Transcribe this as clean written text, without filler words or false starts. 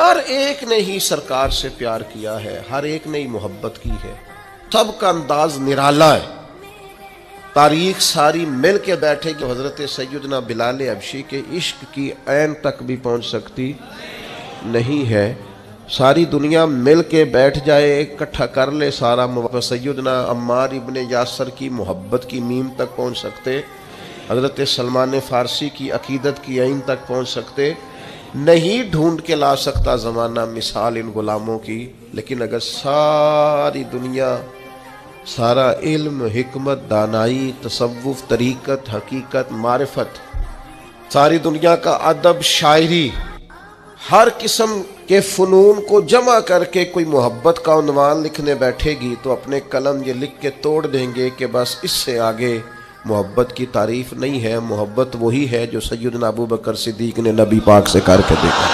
हर एक ने ही सरकार से प्यार किया है, हर एक ने ही मोहब्बत की है, सबका अंदाज निराला है। तारीख सारी मिल के बैठे कि हजरत सैयदना बिलाल हबशी के इश्क की ऐन तक भी पहुंच सकती नहीं है। सारी दुनिया मिल के बैठ जाए, इकट्ठा कर ले सारा, सैयदना अम्मार इब्ने यासर की मोहब्बत की मीम तक पहुंच सकते, हजरत सलमान फ़ारसी की अकीदत की ऐन तक पहुंच सकते नहीं। ढूंढ के ला सकता ज़माना मिसाल इन गुलामों की। लेकिन अगर सारी दुनिया, सारा इल्म, हिकमत, दानाई, तसव्वुफ, तरीक़त, हकीकत, मारिफत, सारी दुनिया का अदब, शायरी, हर किस्म के फ़नून को जमा करके कोई मोहब्बत का उन्वान लिखने बैठेगी तो अपने कलम ये लिख के तोड़ देंगे कि बस इससे आगे मोहब्बत की तारीफ़ नहीं है। मोहब्बत वही है जो सैयदना अबू बकर सिद्दीक़ ने नबी पाक से करके देखा।